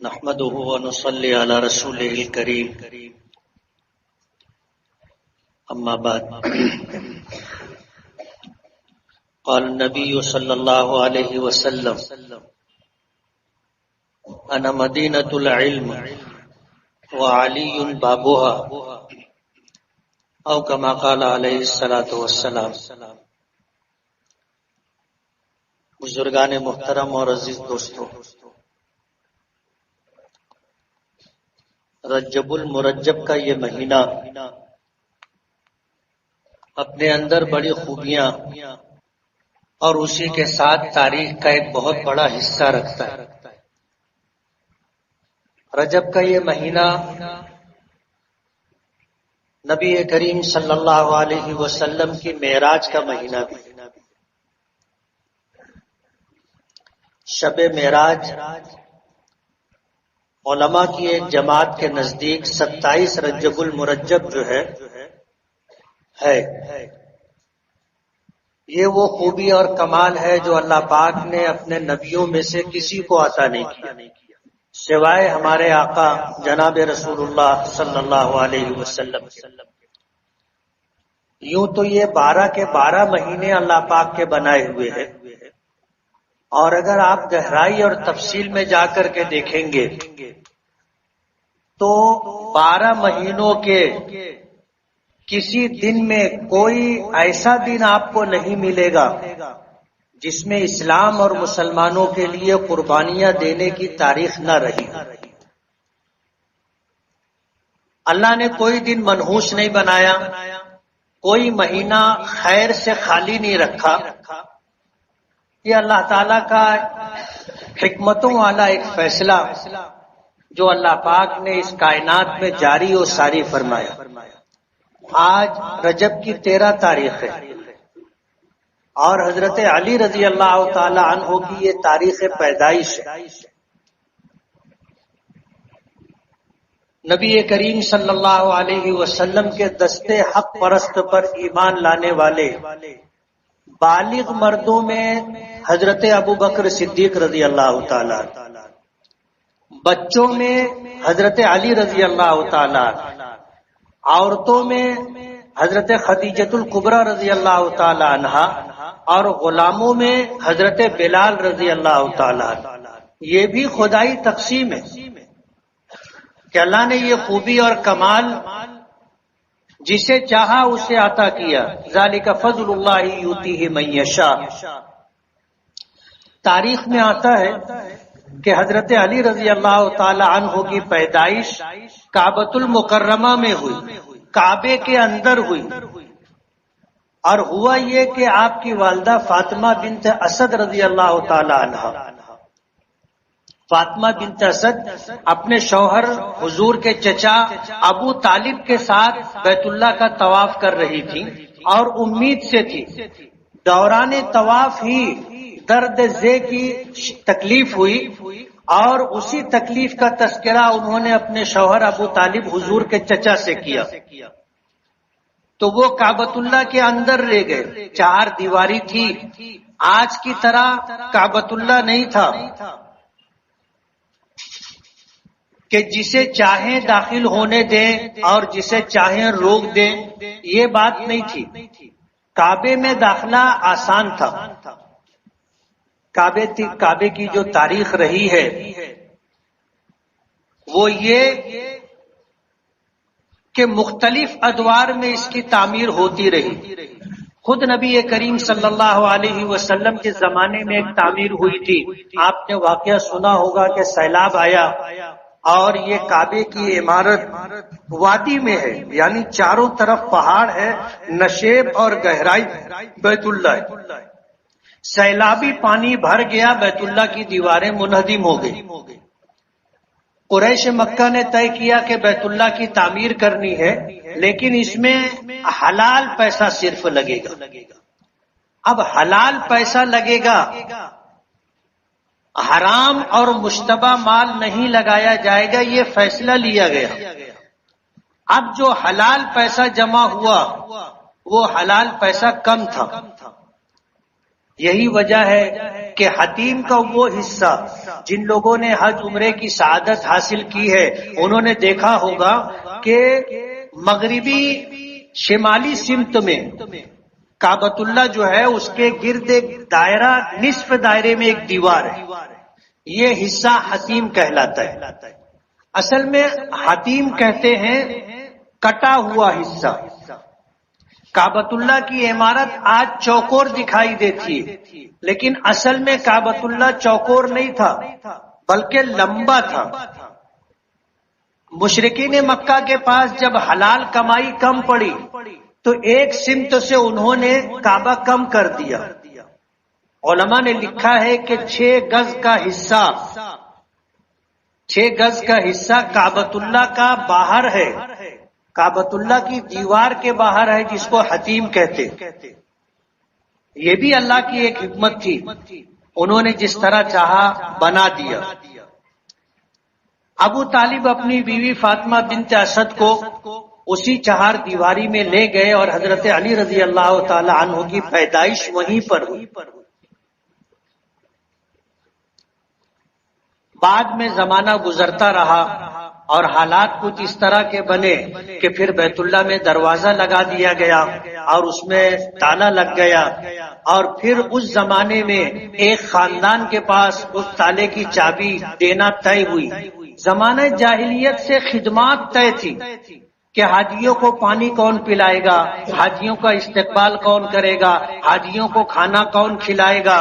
نحمده ونصلي على رسوله الكريم اما بعد قال النبي صلى الله عليه وسلم انا مدينة العلم وعلي بابها او كما قال عليه الصلاة والسلام۔ بزرگان محترم اور عزیز دوستو، رجب المرجب کا یہ مہینہ اپنے اندر بڑی خوبیاں اور اسی کے ساتھ تاریخ کا ایک بہت بڑا حصہ رکھتا ہے۔ رجب کا یہ مہینہ نبی کریم صلی اللہ علیہ وسلم کی معراج کا مہینہ بھی، شب معراج علماء کی ایک جماعت کے نزدیک 27 رجب المرجب جو ہے یہ وہ خوبی اور کمال ہے جو اللہ پاک نے اپنے نبیوں میں سے کسی کو عطا نہیں کیا سوائے ہمارے آقا جناب رسول اللہ صلی اللہ علیہ وسلم۔ یوں تو یہ 12 کے 12 مہینے اللہ پاک کے بنائے ہوئے ہیں، اور اگر آپ گہرائی اور تفصیل میں جا کر کے دیکھیں گے تو 12 مہینوں کے کسی دن میں کوئی ایسا دن آپ کو نہیں ملے گا جس میں اسلام اور مسلمانوں کے لیے قربانیاں دینے کی تاریخ نہ رہی۔ اللہ نے کوئی دن منحوس نہیں بنایا، کوئی مہینہ خیر سے خالی نہیں رکھا۔ یہ اللہ تعالی کا حکمتوں والا ایک فیصلہ جو اللہ پاک نے اس کائنات میں جاری و ساری فرمایا۔ آج رجب کی 13 تاریخ ہے اور حضرت علی رضی اللہ تعالی عنہ کی یہ تاریخ پیدائش ہے۔ نبی کریم صلی اللہ علیہ وسلم کے دستے حق پرست پر ایمان لانے والے بالغ مردوں میں حضرت ابو بکر صدیق رضی اللہ تعالی، بچوں میں حضرت علی رضی اللہ تعالی، عورتوں میں حضرت خدیجۃ الکبریٰ رضی اللہ تعالی عنہا، اور غلاموں میں حضرت بلال رضی اللہ تعالی۔ یہ بھی خدائی تقسیم ہے کہ اللہ نے یہ خوبی اور کمال جسے چاہا اسے عطا کیا۔ ذالک فضل اللہ یؤتیہ من یشاء۔ تاریخ میں آتا ہے کہ حضرت علی رضی اللہ تعالی عنہ کی پیدائش کعبۃ المکرمہ میں ہوئی، کعبے کے اندر ہوئی، اور ہوا یہ کہ آپ کی والدہ فاطمہ بنت اسد رضی اللہ تعالی عنہ، فاطمہ بنت اسد اپنے شوہر حضور کے چچا ابو طالب کے ساتھ بیت اللہ کا طواف کر رہی تھی اور امید سے تھی۔ دوران طواف ہی درد زے کی تکلیف ہوئی اور اسی تکلیف کا تذکرہ انہوں نے اپنے شوہر ابو طالب حضور کے چچا سے کیا، تو وہ کعبۃ اللہ کے اندر رہ گئے۔ 4 دیواری تھی، آج کی طرح کعبۃ اللہ نہیں تھا کہ جسے چاہیں داخل ہونے دیں اور جسے چاہیں روک دیں، یہ بات نہیں تھی۔ کعبے میں داخلہ آسان تھا۔ کعبے کی جو تاریخ رہی ہے وہ یہ کہ مختلف ادوار میں اس کی تعمیر ہوتی رہی۔ خود نبی کریم صلی اللہ علیہ وسلم کے زمانے میں ایک تعمیر ہوئی تھی۔ آپ نے واقعہ سنا ہوگا کہ سیلاب آیا اور یہ کعبے کی عمارت وادی میں ہے، یعنی چاروں طرف پہاڑ ہے، نشیب اور گہرائی بیت اللہ ہے۔ سیلابی پانی بھر گیا، بیت اللہ کی دیواریں منہدم ہو گئی۔ قریش مکہ نے طے کیا کہ بیت اللہ کی تعمیر کرنی ہے، لیکن اس میں حلال پیسہ صرف لگے گا۔ اب حلال پیسہ لگے گا، حرام اور مشتبہ مال نہیں لگایا جائے گا، یہ فیصلہ لیا گیا۔ اب جو حلال پیسہ جمع ہوا وہ حلال پیسہ کم تھا، یہی وجہ ہے کہ حتیم کا وہ حصہ جن لوگوں نے حج عمرے کی سعادت حاصل کی ہے انہوں نے دیکھا ہوگا کہ مغربی شمالی سمت میں کعبۃ اللہ جو ہے اس کے گرد ایک دائرہ، نصف دائرے میں ایک دیوار ہے، یہ حصہ حتیم کہلاتا ہے۔ اصل میں حتیم کہتے ہیں کٹا ہوا حصہ۔ کعبۃ اللہ کی عمارت آج چوکور دکھائی دیتی ہے، لیکن اصل میں کعبۃ اللہ چوکور نہیں تھا بلکہ لمبا تھا۔ مشرکین مکہ کے پاس جب حلال کمائی کم پڑی تو ایک سمت سے انہوں نے کعبہ کم کر دیا۔ علماء نے لکھا ہے کہ 6 گز کا حصہ کعبۃ اللہ کا باہر ہے، کعبۃ اللہ کی دیوار کے باہر ہے، جس کو حتیم کہتے۔ یہ بھی اللہ کی ایک حکمت تھی، انہوں نے جس طرح چاہا بنا دیا۔ ابو طالب اپنی بیوی فاطمہ بنت اسد کو اسی چہار دیواری میں لے گئے اور حضرت علی رضی اللہ تعالی عنہ کی پیدائش وہیں پر ہوئی۔ بعد میں زمانہ گزرتا رہا اور حالات کچھ اس طرح کے بنے کہ پھر بیت اللہ میں دروازہ لگا دیا گیا اور اس میں تالا لگ گیا، اور پھر اس زمانے میں ایک خاندان کے پاس اس تالے کی چابی دینا طے ہوئی۔ زمانہ جاہلیت سے خدمات طے تھی کہ حاجیوں کو پانی کون پلائے گا، حاجیوں کا استقبال کون کرے گا، حاجیوں کو کھانا کون کھلائے گا،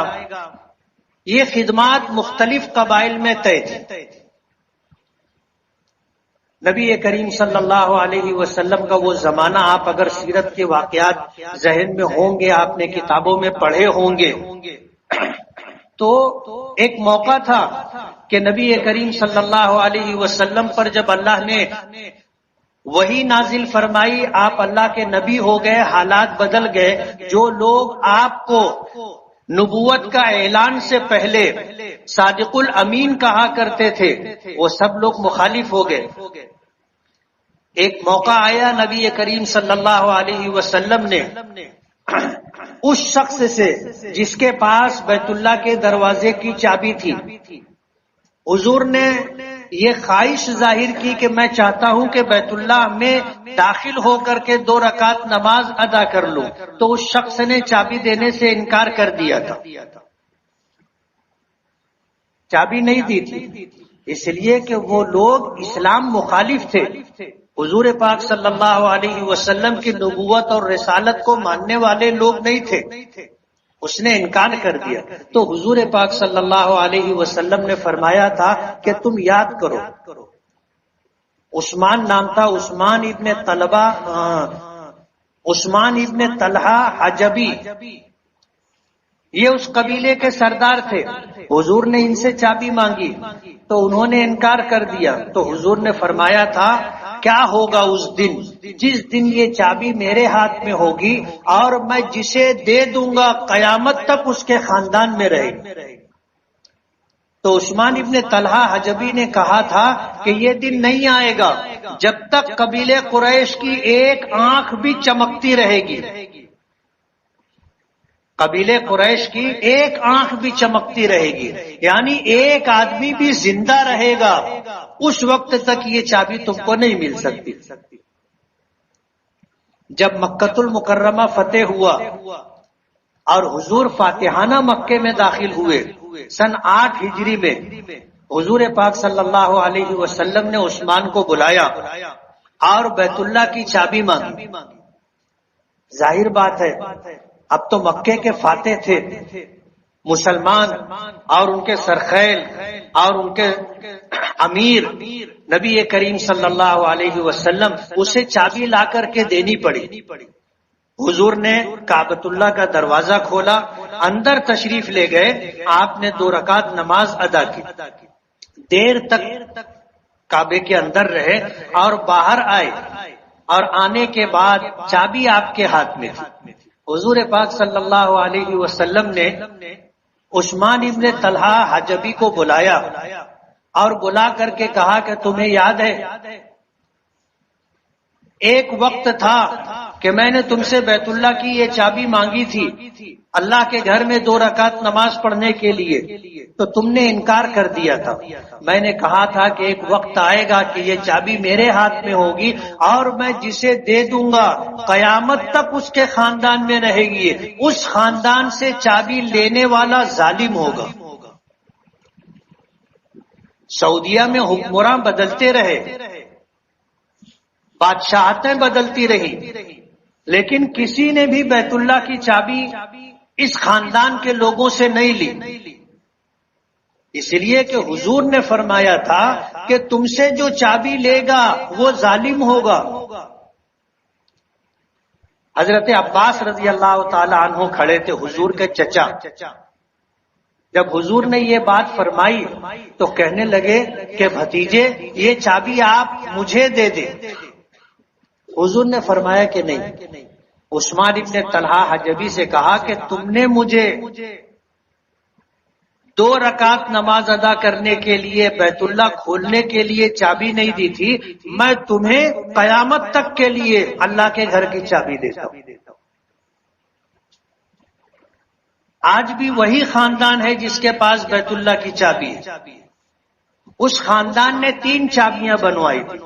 یہ خدمات مختلف قبائل میں طے تھی۔ نبی کریم صلی اللہ علیہ وسلم کا وہ زمانہ، آپ اگر سیرت کے واقعات ذہن میں ہوں گے، آپ نے کتابوں میں پڑھے ہوں گے، تو ایک موقع تھا کہ نبی کریم صلی اللہ علیہ وسلم پر جب اللہ نے وہی نازل فرمائی، آپ اللہ کے نبی ہو گئے، حالات بدل گئے۔ جو لوگ آپ کو نبوت کا اعلان سے پہلے صادق الامین کہا کرتے تھے وہ سب لوگ مخالف ہو گئے۔ ایک موقع آیا، نبی کریم صلی اللہ علیہ وسلم نے اس شخص سے جس کے پاس بیت اللہ کے دروازے کی چابی تھی، حضور نے یہ خواہش ظاہر کی کہ میں چاہتا ہوں کہ بیت اللہ میں داخل ہو کر کے 2 رکعت نماز ادا کر لوں، تو اس شخص نے چابی دینے سے انکار کر دیا تھا، چابی نہیں دی تھی، اس لیے کہ وہ لوگ اسلام مخالف تھے، حضور پاک صلی اللہ علیہ وسلم کی نبوت اور رسالت کو ماننے والے لوگ نہیں تھے، اس نے انکار کر دیا۔ تو حضور پاک صلی اللہ علیہ وسلم نے فرمایا تھا کہ تم یاد کرو، عثمان نام تھا، عثمان ابن طلحہ حجبی، یہ اس قبیلے کے سردار تھے۔ حضور نے ان سے چابی مانگی تو انہوں نے انکار کر دیا، تو حضور نے فرمایا تھا کیا ہوگا اس دن جس دن یہ چابی میرے ہاتھ میں ہوگی اور میں جسے دے دوں گا قیامت تک اس کے خاندان میں رہے۔ تو عثمان ابن طلحہ حجبی نے کہا تھا کہ یہ دن نہیں آئے گا جب تک قبیلے قریش کی ایک آنکھ بھی چمکتی رہے گی، قبیلے قریش کی ایک آنکھ بھی چمکتی رہے گی، یعنی ایک آدمی بھی زندہ رہے گا، اس وقت تک یہ چابی تم کو نہیں مل سکتی۔ جب مکۃ المکرمہ فتح ہوا اور حضور فاتحانہ مکے میں داخل ہوئے سن 8 ہجری میں، حضور پاک صلی اللہ علیہ وسلم نے عثمان کو بلایا اور بیت اللہ کی چابی مانگی۔ ظاہر بات ہے اب تو مکے کے فاتح تھے مسلمان اور ان کے سرخیل اور ان کے امیر نبی کریم صلی اللہ علیہ وسلم، اسے چابی لا کر کے دینی پڑی۔ حضور نے کعبۃ اللہ کا دروازہ کھولا، اندر تشریف لے گئے، آپ نے 2 رکعت نماز ادا کی، دیر تک کعبے کے اندر رہے اور باہر آئے، اور آنے کے بعد چابی آپ کے ہاتھ میں تھی۔ حضور پاک صلی اللہ علیہ وسلم نے عثمان ابن طلحہ حجبی کو بلایا اور بلا کر کے کہا کہ تمہیں یاد ہے ایک وقت تھا کہ میں نے تم سے بیت اللہ کی یہ چابی مانگی تھی، اللہ کے گھر میں 2 رکعت نماز پڑھنے کے لیے، تو تم نے انکار کر دیا تھا۔ میں نے کہا تھا کہ ایک وقت آئے گا کہ یہ چابی میرے ہاتھ میں ہوگی اور میں جسے دے دوں گا قیامت تک اس کے خاندان میں رہے گی، اس خاندان سے چابی لینے والا ظالم ہوگا۔ سعودیہ میں حکمراں بدلتے رہے، بادشاہتیں بدلتی رہی، لیکن کسی نے بھی بیت اللہ کی چابی اس خاندان کے لوگوں سے نہیں لی، اس لیے کہ حضور نے فرمایا تھا کہ تم سے جو چابی لے گا وہ ظالم ہوگا۔ حضرت عباس رضی اللہ تعالی عنہ کھڑے تھے، حضور کے چچا۔ جب حضور نے یہ بات فرمائی تو کہنے لگے کہ بھتیجے یہ چابی آپ مجھے دے دیں۔ حضور نے فرمایا کہ نہیں۔ عثمان ابن طلحہ حجبی سے کہا کہ تم نے مجھے 2 رکعت نماز ادا کرنے کے لیے بیت اللہ کھولنے کے لیے چابی نہیں دی تھی، میں تمہیں قیامت تک کے لیے اللہ کے گھر کی چابی دیتا ہوں۔ آج بھی وہی خاندان ہے جس کے پاس بیت اللہ کی چابی ہے۔ اس خاندان نے 3 چابیاں بنوائی تھی۔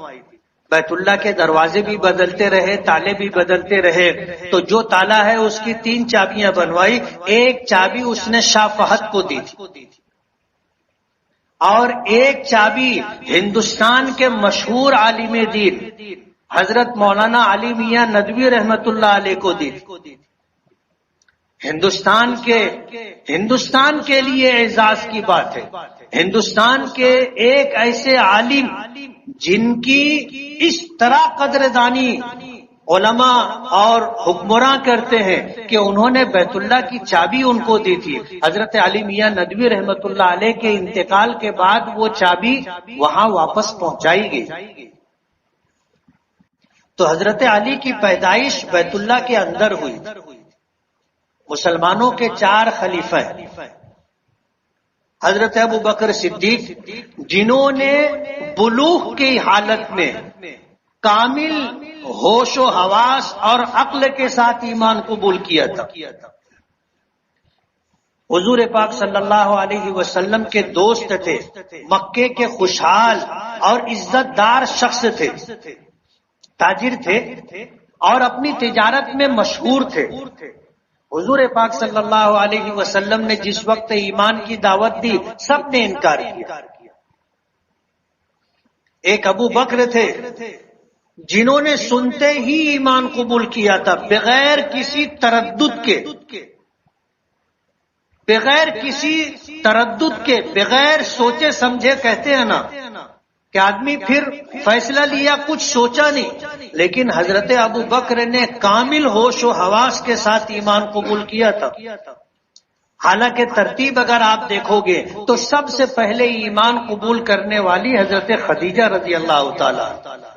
بیت اللہ کے دروازے بھی بدلتے رہے، تالے بھی بدلتے رہے، تو جو تالا ہے اس کی 3 چابیاں بنوائی۔ ایک چابی اس نے شاہ فہد کو دی تھی اور ایک چابی ہندوستان کے مشہور عالم دین حضرت مولانا علی میاں ندوی رحمت اللہ علیہ کو دی تھی۔ ہندوستان کے لیے اعزاز کی بات ہے، ہندوستان کے ایک ایسے عالم جن کی اس طرح قدردانی علماء اور حکمراں کرتے ہیں کہ انہوں نے بیت اللہ کی چابی ان کو دی تھی۔ حضرت علی میاں ندوی رحمت اللہ علیہ کے انتقال کے بعد وہ چابی وہاں واپس پہنچائی گئی۔ تو حضرت علی کی پیدائش بیت اللہ کے اندر ہوئی۔ مسلمانوں کے 4 خلیفہ ہیں۔ حضرت ابو بکر صدیق جنہوں نے بلوغ کی حالت میں کامل ہوش و حواس اور عقل کے ساتھ ایمان قبول کیا تھا۔ حضور پاک صلی اللہ علیہ وسلم کے دوست تھے، مکے کے خوشحال اور عزت دار شخص تھے، تاجر تھے اور اپنی تجارت میں مشہور تھے۔ حضور پاک صلی اللہ علیہ وسلم نے جس وقت ایمان کی دعوت دی سب نے انکار کیا۔ ایک ابو بکر تھے جنہوں نے سنتے ہی ایمان قبول کیا تھا، بغیر کسی تردد کے، بغیر سوچے سمجھے، کہتے ہیں نا کہ آدمی پھر فیصلہ لیا، کچھ سوچا نہیں، لیکن حضرت ابو بکر نے کامل ہوش و حواس کے ساتھ ایمان قبول کیا تھا۔ حالانکہ ترتیب اگر آپ دیکھو گے تو سب سے پہلے ایمان قبول کرنے والی حضرت خدیجہ رضی اللہ تعالی۔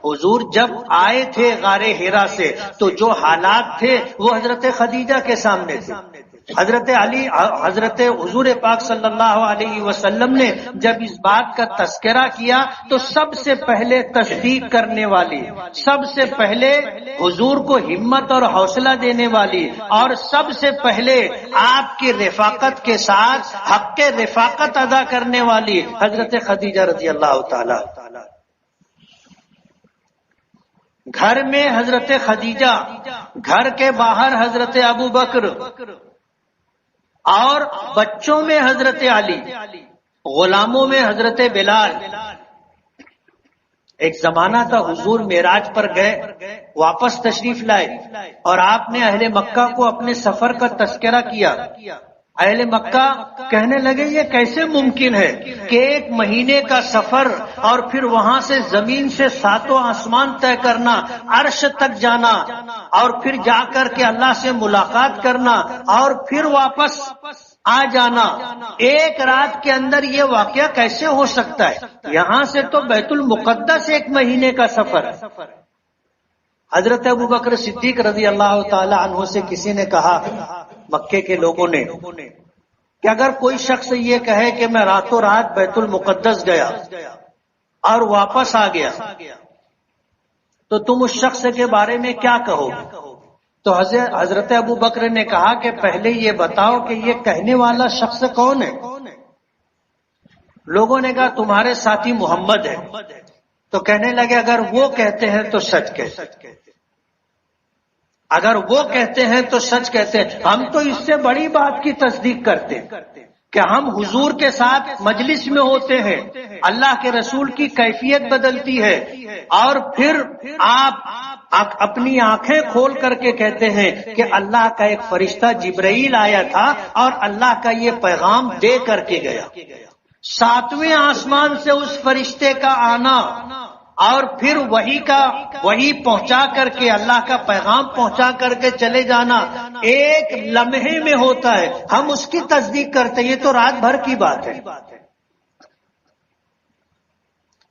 حضور جب آئے تھے غار حرا سے تو جو حالات تھے وہ حضرت خدیجہ کے سامنے تھے۔ حضرت حضور پاک صلی اللہ علیہ وسلم نے جب اس بات کا تذکرہ کیا تو سب سے پہلے تصدیق کرنے والی، سب سے پہلے حضور کو ہمت اور حوصلہ دینے والی اور سب سے پہلے آپ کی رفاقت کے ساتھ حق کے رفاقت ادا کرنے والی حضرت خدیجہ رضی اللہ تعالی۔ گھر میں حضرت خدیجہ، گھر کے باہر حضرت ابو بکر اور بچوں میں حضرت علی، غلاموں میں حضرت بلال۔ ایک زمانہ تھا حضور معراج پر گئے، واپس تشریف لائے اور آپ نے اہل مکہ کو اپنے سفر کا تذکرہ کیا۔ اہل مکہ کہنے لگے یہ کیسے ممکن ہے کہ 1 مہینے کا سفر اور پھر وہاں سے زمین سے 7 آسمان طے کرنا، عرش تک جانا اور پھر جا کر کے اللہ سے ملاقات کرنا اور پھر واپس آ جانا، 1 رات کے اندر یہ واقعہ کیسے ہو سکتا ہے؟ یہاں سے تو بیت المقدس 1 مہینے کا سفر ہے۔ حضرت ابو بکر صدیق رضی اللہ تعالی عنہ سے کسی نے کہا، مکے کے لوگوں نے، کہ اگر کوئی شخص یہ کہے کہ میں راتوں رات بیت المقدس گیا اور واپس آ گیا تو تم اس شخص کے بارے میں کیا کہو گے؟ تو حضرت ابو بکر نے کہا کہ پہلے یہ بتاؤ کہ یہ کہنے والا شخص کون ہے؟ لوگوں نے کہا تمہارے ساتھی محمد ہے. تو کہنے لگے اگر وہ کہتے ہیں تو سچ کہتے ہیں، اگر وہ کہتے ہیں تو سچ کہتے ہیں. ہم تو اس سے بڑی بات کی تصدیق کرتے ہیں کہ ہم حضور کے ساتھ مجلس میں ہوتے ہیں، اللہ کے رسول کی کیفیت بدلتی ہے، اور پھر آپ اپنی آنکھیں کھول کر کے کہتے ہیں کہ اللہ کا ایک فرشتہ جبرائیل آیا تھا اور اللہ کا یہ پیغام دے کر کے گیا. 7ویں آسمان سے اس فرشتے کا آنا اور پھر وہی پہنچا کر کے اللہ کا پیغام پہنچا کر کے چلے جانا ایک لمحے میں ہوتا ہے، ہم اس کی تصدیق کرتے ہیں. یہ تو رات بھر کی بات ہے.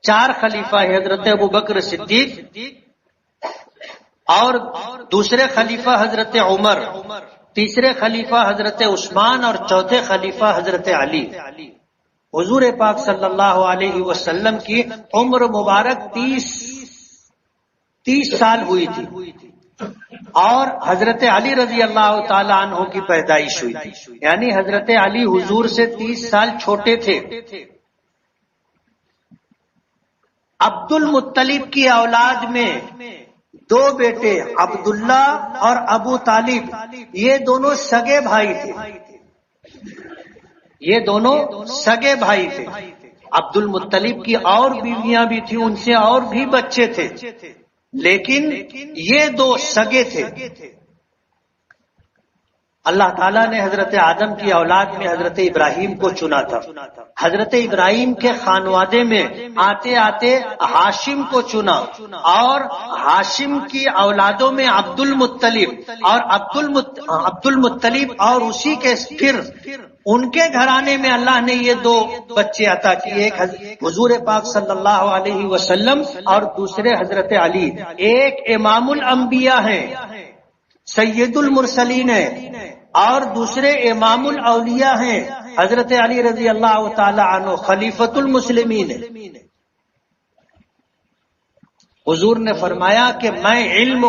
4 خلیفہ حضرت ابو بکر صدیق، اور دوسرے خلیفہ حضرت عمر، تیسرے خلیفہ حضرت عثمان، اور چوتھے خلیفہ حضرت علی. حضور پاک صلی اللہ علیہ وسلم کی عمر مبارک 30 سال ہوئی تھی، اور حضرت علی رضی اللہ تعالی عنہ کی پیدائش ہوئی تھی. یعنی حضرت علی حضور سے 30 سال چھوٹے تھے. عبد المطلب کی اولاد میں 2 بیٹے عبداللہ اور ابو طالب، یہ دونوں سگے بھائی تھے. یہ دونوں سگے بھائی تھے. عبد المطلب کی اور بیویاں بھی تھیں، ان سے اور بھی بچے تھے، لیکن یہ 2 سگے تھے. اللہ تعالیٰ نے حضرت آدم کی اولاد میں حضرت ابراہیم کو چنا تھا. حضرت ابراہیم کے خانوادے میں آتے آتے ہاشم کو چنا، اور ہاشم کی اولادوں میں عبد المطلب، اور عبد المطلب اور اسی کے پھر ان کے گھرانے میں اللہ نے یہ 2 بچے عطا کیے، ایک حضور پاک صلی اللہ علیہ وسلم اور دوسرے حضرت علی. ایک امام الانبیاء ہیں، سید المرسلین ہیں، اور دوسرے امام الاولیاء ہیں حضرت علی رضی اللہ تعالی عنہ، خلیفۃ المسلمین. حضور نے فرمایا کہ میں علم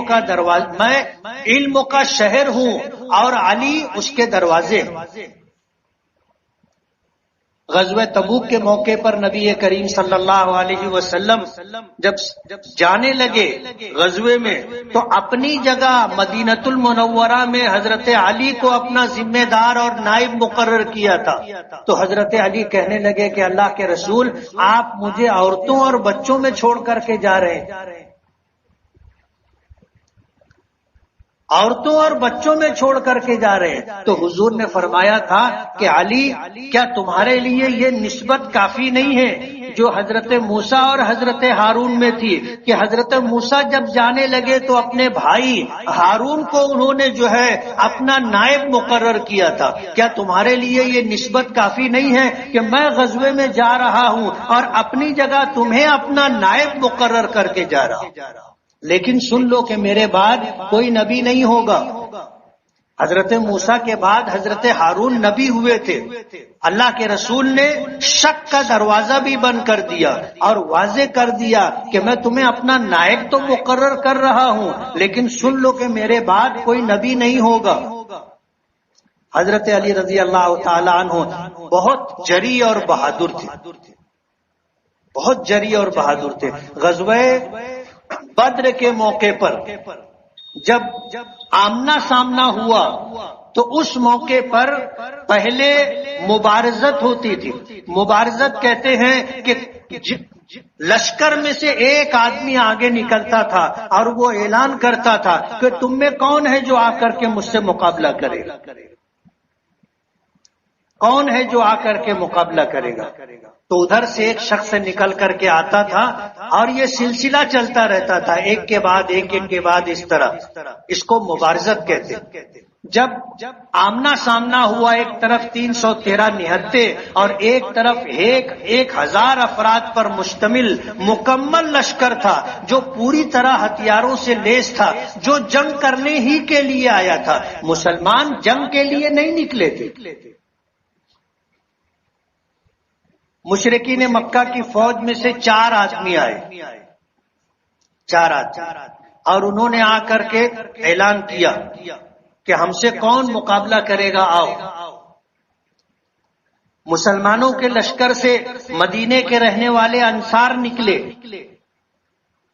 کا شہر ہوں اور علی اس کے دروازے. غزوہ تبوک کے موقع پر نبی کریم صلی اللہ علیہ وسلم جب جانے لگے غزوے میں، تو اپنی جگہ مدینۃ المنورہ میں حضرت علی کو اپنا ذمہ دار اور نائب مقرر کیا تھا. تو حضرت علی کہنے لگے کہ اللہ کے رسول، آپ مجھے عورتوں اور بچوں میں چھوڑ کر کے جا رہے ہیں، عورتوں اور بچوں میں چھوڑ کر کے جا رہے ہیں. تو حضور نے فرمایا تھا کہ علی، کیا تمہارے لیے یہ نسبت کافی نہیں ہے جو حضرت موسیٰ اور حضرت ہارون میں تھی، کہ حضرت موسیٰ جب جانے لگے تو اپنے بھائی ہارون کو انہوں نے جو ہے اپنا نائب مقرر کیا تھا. کیا تمہارے لیے یہ نسبت کافی نہیں ہے کہ میں غزوے میں جا رہا ہوں اور اپنی جگہ تمہیں اپنا نائب مقرر کر کے جا رہا ہوں، لیکن سن لو کہ میرے بعد کوئی نبی نہیں ہوگا. حضرت موسیٰ کے بعد حضرت ہارون نبی ہوئے تھے. اللہ کے رسول نے شک کا دروازہ بھی بند کر دیا اور واضح کر دیا کہ میں تمہیں اپنا نائب تو مقرر کر رہا ہوں، لیکن سن لو کہ میرے بعد کوئی نبی نہیں ہوگا. حضرت علی رضی اللہ تعالی عنہ بہت جری اور بہادر تھے، بہت جری اور بہادر تھے. غزوہ بدر کے موقع پر جب آمنا سامنا ہوا تو اس موقع پر پہلے مبارزت ہوتی تھی. مبارزت کہتے ہیں کہ لشکر میں سے ایک آدمی آگے نکلتا تھا اور وہ اعلان کرتا تھا کہ تم میں کون ہے جو آ کر کے مجھ سے مقابلہ کرے گا، کون ہے جو آ کر کے مقابلہ کرے گا. تو ادھر سے ایک شخص نکل کر کے آتا تھا اور یہ سلسلہ چلتا رہتا تھا، ایک کے بعد ایک، ایک کے بعد اس طرح. اس کو مبارزت کہتے. جب آمنا سامنا ہوا، ایک طرف 313 نہتے اور ایک طرف 1000 افراد پر مشتمل مکمل لشکر تھا جو پوری طرح ہتھیاروں سے لیس تھا، جو جنگ کرنے ہی کے لیے آیا تھا. مسلمان جنگ کے لیے نہیں نکلے تھے. مشرکین مکہ کی فوج میں سے 4 آدمی آئے، 4 آدمی. اور انہوں نے آ کر کے اعلان کیا کہ ہم سے کون مقابلہ کرے گا، آؤ۔ مسلمانوں کے لشکر سے مدینے کے رہنے والے انصار نکلے،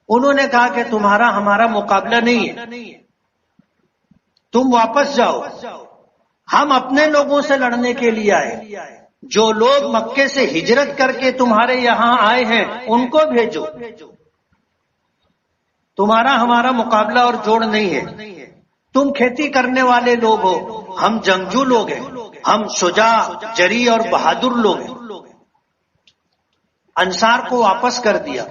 انہوں نے کہا کہ تمہارا ہمارا مقابلہ نہیں ہے، تم واپس جاؤ، ہم اپنے لوگوں سے لڑنے کے لیے آئے، جو لوگ مکے سے ہجرت کر کے تمہارے یہاں آئے ہیں ان کو بھیجو، تمہارا ہمارا مقابلہ اور جوڑ نہیں ہے، تم کھیتی کرنے والے لوگ ہو، ہم جنگجو لوگ ہیں، ہم شجاع جری اور بہادر لوگ ہیں۔ انصار کو واپس کر دیا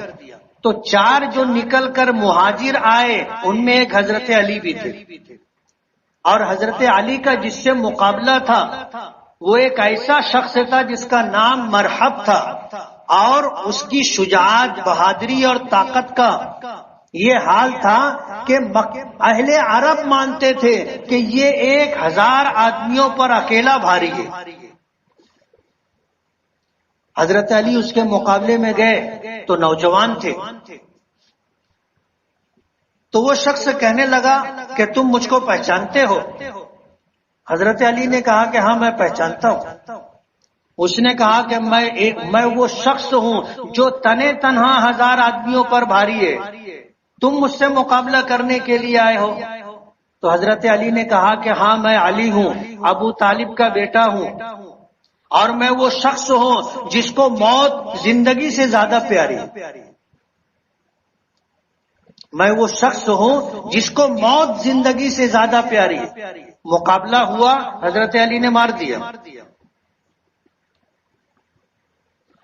تو 4 جو نکل کر مہاجر آئے ان میں ایک حضرت علی بھی تھے، اور حضرت علی کا جس سے مقابلہ تھا وہ ایک ایسا شخص تھا جس کا نام مرحب تھا، اور اس کی شجاعت، بہادری اور طاقت کا یہ حال تھا کہ اہل عرب مانتے تھے کہ یہ 1000 آدمیوں پر اکیلا بھاری ہے۔ حضرت علی اس کے مقابلے میں گئے تو نوجوان تھے، تو وہ شخص کہنے لگا کہ تم مجھ کو پہچانتے ہو؟ حضرت علی نے کہا کہ ہاں میں پہچانتا ہوں۔ اس نے کہا کہ میں وہ شخص ہوں جو تنے تنہا 1000 آدمیوں پر بھاری ہے، تم مجھ سے مقابلہ کرنے کے لیے آئے ہو؟ تو حضرت علی نے کہا کہ ہاں میں علی ہوں، ابو طالب کا بیٹا ہوں، اور میں وہ شخص ہوں جس کو موت زندگی سے زیادہ پیاری ہے، میں وہ شخص ہوں جس کو موت زندگی سے زیادہ پیاری ہے۔ مقابلہ ہوا، حضرت علی نے مار دیا،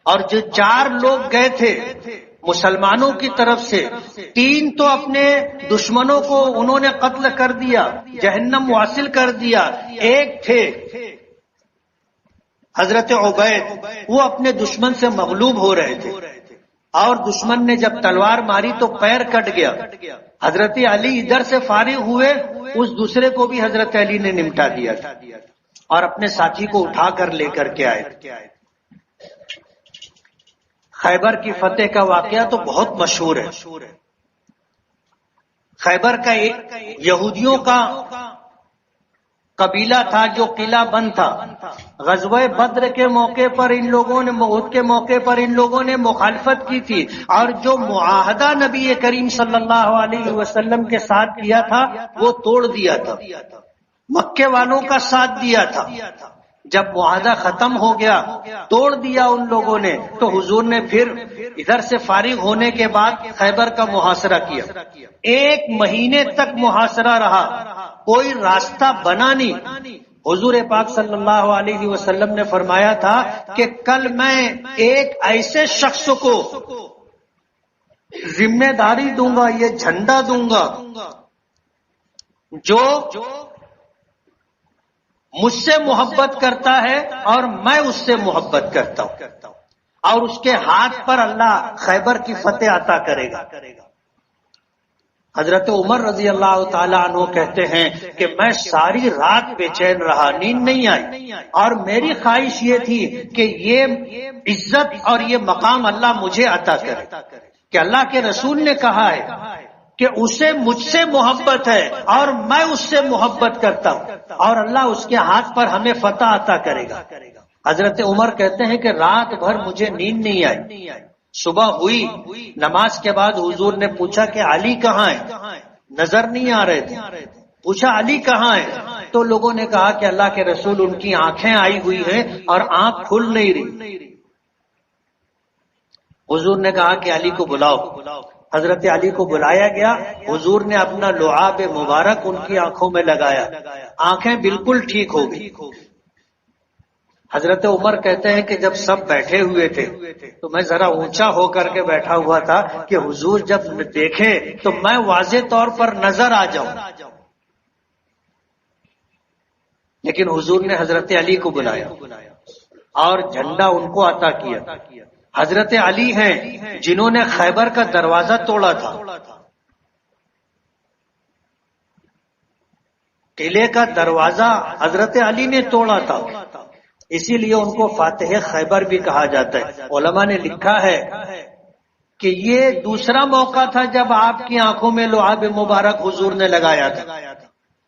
اور جو 4 لوگ گئے تھے مسلمانوں کی طرف سے، 3 تو اپنے دشمنوں کو انہوں نے قتل کر دیا، جہنم واصل کر دیا، ایک تھے حضرت عبید، وہ اپنے دشمن سے مغلوب ہو رہے تھے، اور دشمن نے جب تلوار ماری تو پیر کٹ گیا، حضرت علی ادھر سے فارغ ہوئے، اس دوسرے کو بھی حضرت علی نے نمٹا دیا تھا، اور اپنے ساتھی کو اٹھا کر لے کر کے آئے۔ خیبر کی فتح کا واقعہ تو بہت مشہور ہے۔ خیبر کا ایک یہودیوں کا قبیلہ تھا جو قلعہ بند تھا، غزوہ بدر کے موقع پر ان لوگوں نے، احد کے موقع پر ان لوگوں نے مخالفت کی تھی، اور جو معاہدہ نبی کریم صلی اللہ علیہ وسلم کے ساتھ کیا تھا وہ توڑ دیا تھا، مکے والوں کا ساتھ دیا تھا۔ جب معاہدہ ختم ہو گیا، توڑ دیا ان لوگوں نے، تو حضور نے پھر ادھر سے فارغ ہونے کے بعد خیبر کا محاصرہ کیا۔ 1 مہینے تک محاصرہ رہا، کوئی راستہ بنا نہیں۔ حضور پاک صلی اللہ علیہ وسلم نے فرمایا تھا کہ کل میں ایک ایسے شخص کو ذمہ داری دوں گا، یہ جھنڈا دوں گا، جو مجھ سے محبت کرتا ہے اور میں اس سے محبت کرتا ہوں، اور اس کے ہاتھ پر اللہ خیبر کی فتح عطا کرے گا۔ حضرت عمر رضی اللہ تعالیٰ عنہ کہتے ہیں کہ میں ساری رات بے چین رہا، نیند نہیں آئی، اور میری خواہش یہ تھی کہ یہ عزت اور یہ مقام اللہ مجھے عطا کرے، کہ اللہ کے رسول نے کہا ہے کہ اسے مجھ سے محبت ہے اور میں اس سے محبت کرتا ہوں، اور اللہ اس کے ہاتھ پر ہمیں فتح عطا کرے گا۔ حضرت عمر کہتے ہیں کہ رات بھر مجھے نیند نہیں آئی، صبح ہوئی، نماز کے بعد حضور نے پوچھا کہ علی کہاں ہے؟ نظر نہیں آ رہے تھے، پوچھا علی کہاں ہے؟ تو لوگوں نے کہا کہ اللہ کے رسول ان کی آنکھیں آئی ہوئی ہیں اور آنکھ کھل نہیں رہی۔ حضور نے کہا کہ علی کو بلاؤ۔ حضرت علی کو بلایا گیا، حضور نے اپنا لعاب مبارک ان کی آنکھوں میں لگایا، آنکھیں بالکل ٹھیک ہو گئی۔ حضرت عمر کہتے ہیں کہ جب سب بیٹھے ہوئے تھے تو میں ذرا اونچا ہو کر کے بیٹھا ہوا تھا کہ حضور جب دیکھے تو میں واضح طور پر نظر آ جاؤں، لیکن حضور نے حضرت علی کو بلایا اور جھنڈا ان کو عطا کیا۔ حضرت علی ہیں جنہوں نے خیبر کا دروازہ توڑا تھا، قلعے کا دروازہ حضرت علی نے توڑا تھا، اسی لیے ان کو فاتح خیبر بھی کہا جاتا ہے۔ علماء نے لکھا ہے کہ یہ دوسرا موقع تھا جب آپ کی آنکھوں میں لعاب مبارک حضور نے لگایا تھا،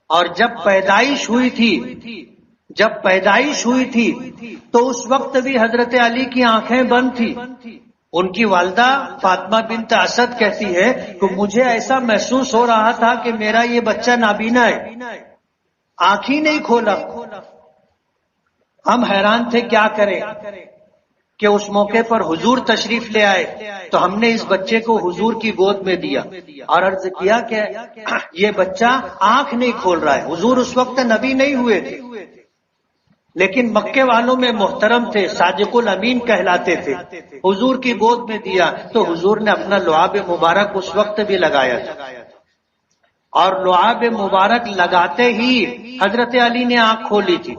اور جب پیدائش ہوئی تھی تو اس وقت بھی حضرت علی کی آنکھیں بند تھی۔ ان کی والدہ فاطمہ بنت اسد کہتی ہے کہ مجھے ایسا محسوس ہو رہا تھا کہ میرا یہ بچہ نابینا ہے، آنکھ ہی نہیں کھولا۔ ہم حیران تھے کیا کریں کہ اس موقع پر حضور تشریف لے آئے تو ہم نے اس بچے کو حضور کی گود میں دیا اور عرض کیا کہ یہ بچہ آنکھ نہیں کھول رہا ہے۔ حضور اس وقت نبی نہیں ہوئے تھے، لیکن مکے والوں میں محترم تھے، صادق الامین کہلاتے تھے۔ حضور کی گود میں دیا تو حضور نے اپنا لعاب مبارک اس وقت بھی لگایا تھا، اور لعاب مبارک لگاتے ہی حضرت علی نے آنکھ کھولی تھی۔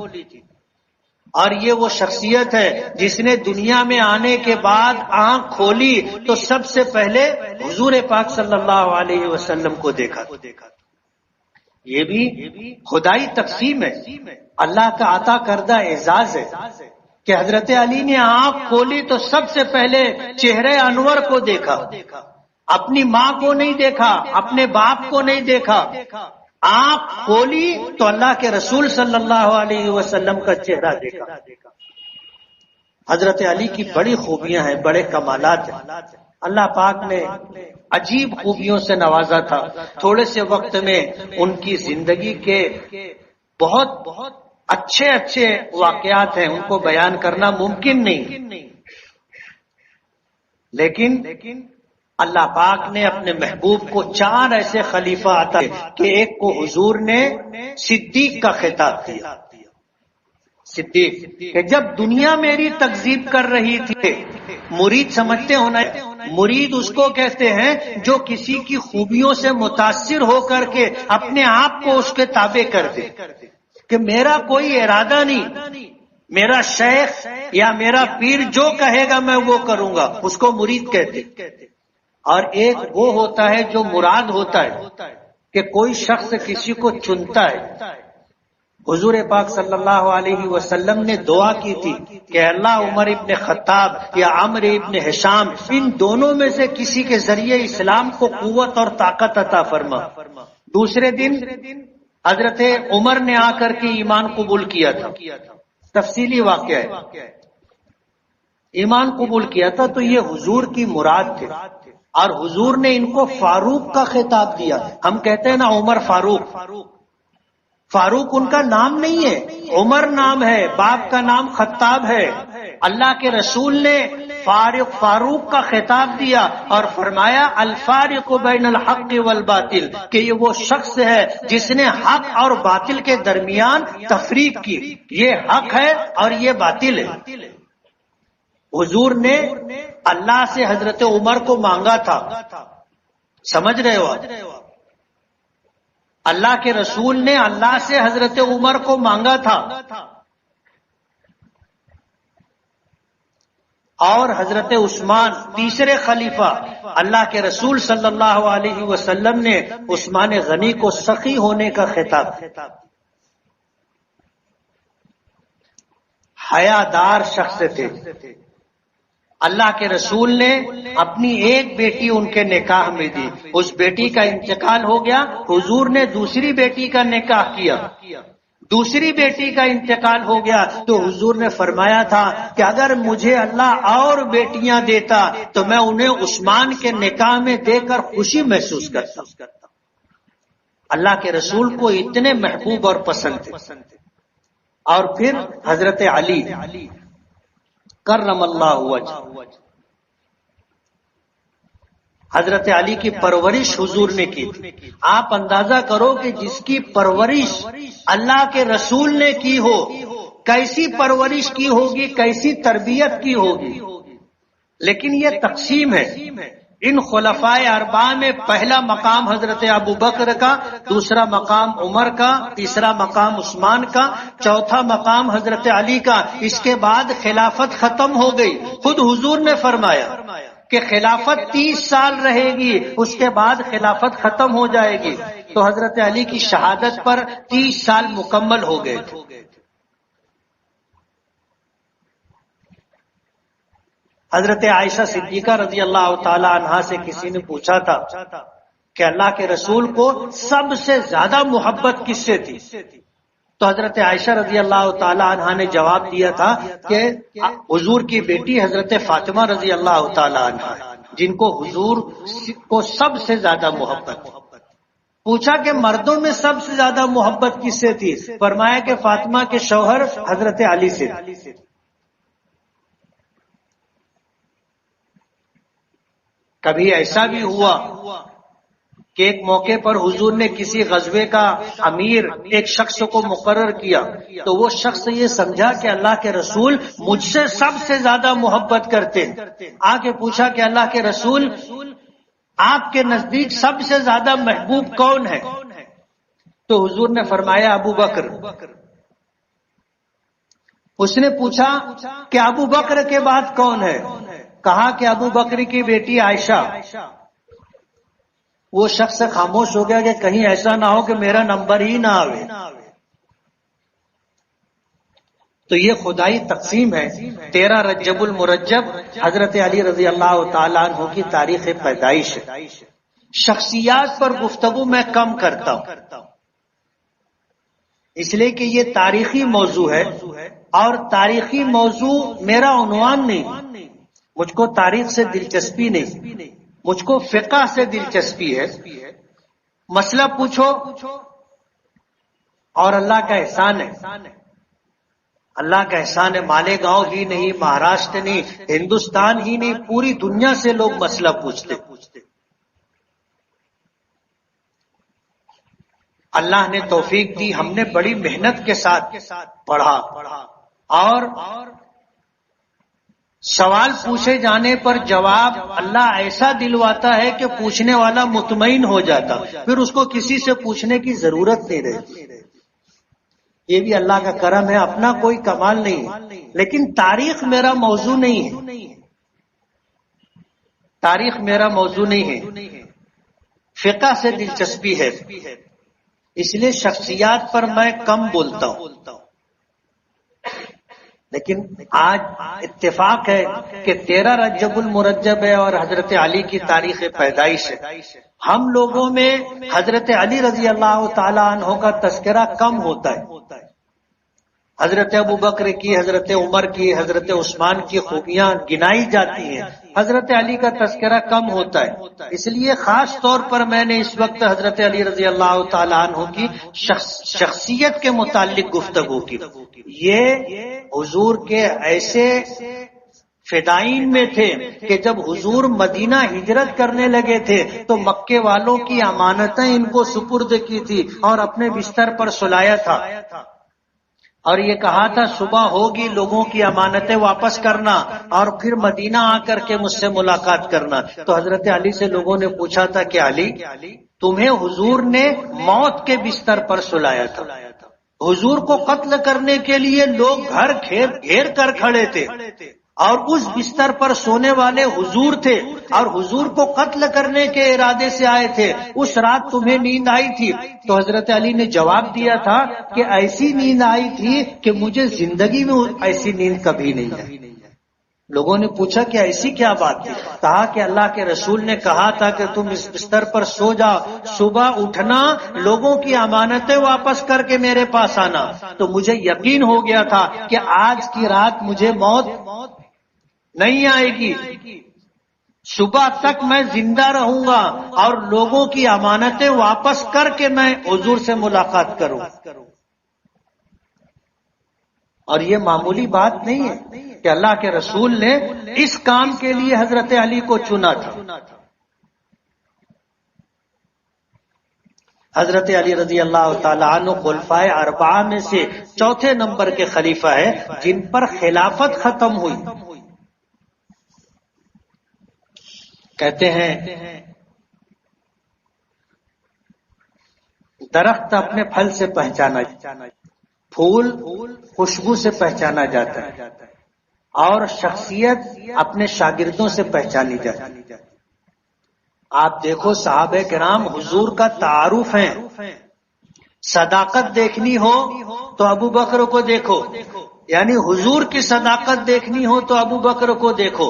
اور یہ وہ شخصیت ہے جس نے دنیا میں آنے کے بعد آنکھ کھولی تو سب سے پہلے حضور پاک صلی اللہ علیہ وسلم کو دیکھا۔ یہ بھی خدائی تقسیم ہے، اللہ کا عطا کردہ اعزاز ہے کہ حضرت علی نے آنکھ کھولی تو سب سے پہلے چہرے انور کو دیکھا، اپنی ماں کو نہیں دیکھا، اپنے باپ کو نہیں دیکھا۔ آنکھ کھولی تو اللہ کے رسول صلی اللہ علیہ وسلم کا چہرہ دیکھا۔ حضرت علی کی بڑی خوبیاں ہیں، بڑے کمالات ہیں، اللہ پاک نے عجیب خوبیوں سے نوازا تھا۔ تھوڑے سے وقت میں ان کی زندگی کے بہت اچھے واقعات ہیں، ان کو بیان کرنا ممکن نہیں، لیکن اللہ پاک نے اپنے محبوب کو 4 ایسے خلیفہ عطا کہ ایک کو حضور نے صدیق کا خطاب دیا۔ صدیق کہ جب دنیا میری تکذیب کر رہی تھی، مرید سمجھتے ہونا، مرید اس کو کہتے ہیں جو کسی کی خوبیوں سے متاثر ہو کر کے اپنے آپ کو اس کے تابع کر دے، کہ میرا کوئی ارادہ نہیں، میرا شیخ یا میرا پیر جو کہے گا میں وہ کروں گا، اس کو مرید کہتے۔ اور ایک وہ ہوتا ہے جو مراد ہوتا ہے کہ کوئی شخص کسی کو چنتا ہے۔ حضور پاک صلی اللہ علیہ وسلم نے دعا کی تھی کہ اللہ عمر ابن خطاب یا عمرو ابن ہشام ان دونوں میں سے کسی کے ذریعے اسلام کو قوت اور طاقت عطا فرما۔ دوسرے دن حضرت عمر نے آ کر کے ایمان قبول کیا تھا، تفصیلی واقعہ ہے، ایمان قبول کیا تھا تو یہ حضور کی مراد تھے، اور حضور نے ان کو فاروق کا خطاب دیا۔ ہم کہتے ہیں نا عمر فاروق، فاروق ان کا نام نہیں ہے، عمر نام ہے، باپ کا نام خطاب ہے۔ اللہ کے رسول نے فاروق کا خطاب دیا اور فرمایا الفارق بین الحق والباطل، کہ یہ وہ شخص ہے جس نے حق اور باطل کے درمیان تفریق کی، یہ حق ہے اور یہ باطل ہے۔ حضور نے اللہ سے حضرت عمر کو مانگا تھا، سمجھ رہے ہو؟ اللہ کے رسول نے اللہ سے حضرت عمر کو مانگا تھا، اور حضرت عثمان تیسرے خلیفہ اللہ کے رسول صلی اللہ علیہ وسلم نے عثمان غنی کو سخی ہونے کا خطاب، حیادار شخص تھے۔ اللہ کے رسول نے اپنی ایک بیٹی ان کے نکاح میں دی، اس بیٹی کا انتقال ہو گیا، حضور نے دوسری بیٹی کا نکاح کیا، دوسری بیٹی کا انتقال ہو گیا تو حضور نے فرمایا تھا کہ اگر مجھے اللہ اور بیٹیاں دیتا تو میں انہیں عثمان کے نکاح میں دے کر خوشی محسوس کرتا۔ اللہ کے رسول کو اتنے محبوب اور پسند تھے۔ اور پھر حضرت علی کرم اللہ وجہ، حضرت علی کی پرورش حضور نے کی۔ آپ اندازہ کرو کہ جس کی پرورش اللہ کے رسول نے کی ہو، کیسی پرورش کی ہوگی، کیسی تربیت کی ہوگی۔ لیکن یہ تقسیم ہے، ان خلفائے اربعہ میں پہلا مقام حضرت ابو بکر کا، دوسرا مقام عمر کا، تیسرا مقام عثمان کا، چوتھا مقام حضرت علی کا۔ اس کے بعد خلافت ختم ہو گئی۔ خود حضور نے فرمایا کہ خلافت 30 سال رہے گی، اس کے بعد خلافت ختم ہو جائے گی۔ تو حضرت علی کی شہادت پر 30 سال مکمل ہو گئے تھے۔ حضرت عائشہ صدیقہ رضی اللہ تعالی عنہا سے کسی نے پوچھا تھا کہ اللہ کے رسول کو سب سے زیادہ محبت کس سے تھی؟ تو حضرت عائشہ رضی اللہ تعالی عنہا نے جواب دیا تھا کہ حضور کی بیٹی حضرت فاطمہ رضی اللہ تعالی عنہا، جن کو حضور کو سب سے زیادہ محبت۔ پوچھا کہ مردوں میں سب سے زیادہ محبت کس سے تھی؟ فرمایا کہ فاطمہ کے شوہر حضرت علی سے۔ کبھی ایسا بھی ہوا کہ ایک موقع پر حضور نے کسی غزوے کا امیر ایک شخص کو مقرر کیا، تو وہ شخص یہ سمجھا کہ اللہ کے رسول مجھ سے سب سے زیادہ محبت کرتے، آگے پوچھا کہ اللہ کے رسول آپ کے نزدیک سب سے زیادہ محبوب کون ہے؟ تو حضور نے فرمایا ابو بکر۔ اس نے پوچھا کہ ابو بکر کے بعد کون ہے؟ کہا کہ ابو بکر کی بیٹی عائشہ۔ وہ شخص خاموش ہو گیا کہ کہیں ایسا نہ ہو کہ میرا نمبر ہی نہ آوے۔ تو یہ خدائی تقسیم ہے۔ 13 رجب المرجب حضرت علی رضی اللہ تعالیٰ عنہ کی تاریخ پیدائش ہے۔ شخصیات پر گفتگو میں کم کرتا ہوں، اس لیے کہ یہ تاریخی موضوع ہے، اور تاریخی موضوع میرا عنوان نہیں۔ مجھ کو تاریخ سے دلچسپی نہیں، مجھ کو فقہ سے دلچسپی ہے۔ مسئلہ پوچھو اور اللہ کا احسان ہے، اللہ کا احسان ہے۔ مالیگاؤں ہی نہیں، مہاراشٹر نہیں، ہندوستان ہی نہیں، پوری دنیا سے لوگ مسئلہ پوچھتے۔ اللہ نے توفیق دی، ہم نے بڑی محنت کے ساتھ پڑھا، اور سوال پوچھے جانے پر جواب اللہ ایسا دلواتا ہے کہ پوچھنے والا مطمئن ہو جاتا، پھر اس کو کسی سے پوچھنے کی ضرورت نہیں رہتی۔ یہ بھی اللہ کا کرم ہے، اپنا کوئی کمال نہیں، لیکن تاریخ میرا موضوع نہیں ہے، تاریخ میرا موضوع نہیں ہے، فقہ سے دلچسپی ہے، اس لیے شخصیات پر میں کم بولتا ہوں۔ لیکن آج اتفاق ہے کہ 13 رجب المرجب ہے اور حضرت علی کی تاریخ پیدائش ہے۔ ہم لوگوں میں حضرت علی رضی اللہ تعالی عنہ کا تذکرہ کم ہوتا ہے، حضرت ابو بکر کی، حضرت عمر کی، حضرت عثمان کی خوبیاں گنائی جاتی ہیں، حضرت علی کا تذکرہ کم ہوتا ہے۔ اس لیے خاص طور پر میں نے اس وقت حضرت علی رضی اللہ تعالی عنہ کی شخصیت کے متعلق گفتگو کی۔ یہ حضور کے ایسے فدائین میں تھے کہ جب حضور مدینہ ہجرت کرنے لگے تھے تو مکے والوں کی امانتیں ان کو سپرد کی تھی اور اپنے بستر پر سلایا تھا، اور یہ کہا تھا صبح ہوگی لوگوں کی امانتیں واپس کرنا اور پھر مدینہ آ کر کے مجھ سے ملاقات کرنا۔ تو حضرت علی سے لوگوں نے پوچھا تھا کہ علی، تمہیں حضور نے موت کے بستر پر سلایا تھا، حضور کو قتل کرنے کے لیے لوگ گھر گھیر کر کھڑے تھے، اور اس بستر پر سونے والے حضور تھے، اور حضور کو قتل کرنے کے ارادے سے آئے تھے، اس رات تمہیں نیند آئی تھی؟ تو حضرت علی نے جواب دیا تھا کہ ایسی نیند آئی تھی کہ مجھے زندگی میں ایسی نیند کبھی نہیں آئی۔ لوگوں نے پوچھا کہ ایسی کیا بات تھی؟ کہا کہ اللہ کے رسول نے کہا تھا کہ تم اس بستر پر سو جاؤ، صبح اٹھنا، لوگوں کی امانتیں واپس کر کے میرے پاس آنا۔ تو مجھے یقین ہو گیا تھا کہ آج کی رات مجھے موت نہیں آئے گی، صبح تک میں زندہ رہوں گا اور لوگوں کی امانتیں واپس کر کے میں حضور سے ملاقات کروں۔ اور یہ معمولی بات نہیں ہے کہ اللہ کے رسول نے اس کام کے لیے حضرت علی کو چنا تھا۔ حضرت علی رضی اللہ تعالیٰ عنہ خلفائے اربعہ میں سے چوتھے نمبر کے خلیفہ ہے جن پر خلافت ختم ہوئی۔ کہتے ہیں درخت اپنے پھل سے پہچانا، پھول خوشبو سے پہچانا جاتا ہے، اور شخصیت اپنے شاگردوں سے پہچانی جاتی ہے۔ آپ دیکھو صحابہ کرام حضور کا تعارف ہیں۔ صداقت دیکھنی ہو تو ابو بکر کو دیکھو، یعنی حضور کی صداقت دیکھنی ہو تو ابو بکر کو دیکھو،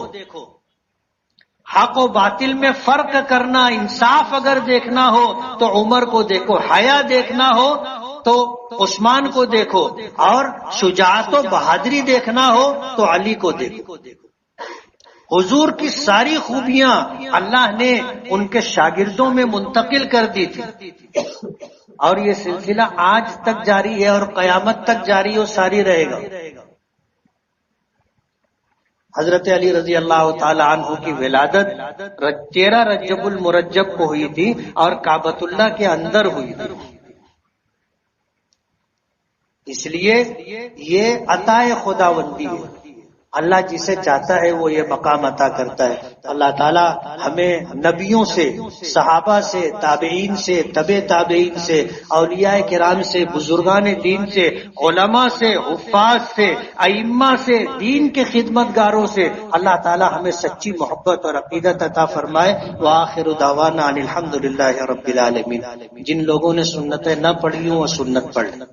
حق و باطل میں فرق کرنا، انصاف اگر دیکھنا ہو تو عمر کو دیکھو، حیا دیکھنا ہو تو عثمان کو دیکھو، اور شجاعت و بہادری دیکھنا ہو تو علی کو دیکھو۔ حضور کی ساری خوبیاں اللہ نے ان کے شاگردوں میں منتقل کر دی تھی، اور یہ سلسلہ آج تک جاری ہے اور قیامت تک جاری و ساری رہے گا۔ حضرت علی رضی اللہ تعالی عنہ کی ولادت 13 رجب المرجب کو ہوئی تھی اور کعبۃ اللہ کے اندر ہوئی تھی، اس لیے یہ عطا خداوندی ہے، اللہ جسے چاہتا ہے وہ یہ مقام عطا کرتا ہے۔ اللہ تعالی ہمیں نبیوں سے، صحابہ سے، تابعین سے، تبع تابعین سے، اولیاء کرام سے، بزرگان دین سے، علماء سے، حفاظ سے، ائمہ سے، دین کے خدمتگاروں سے اللہ تعالی ہمیں سچی محبت اور عقیدت عطا فرمائے۔ وآخر دعوانا ان الحمد للہ رب العالمین۔ جن لوگوں نے سنتیں نہ پڑھی ہوں وہ سنت پڑھ لیں۔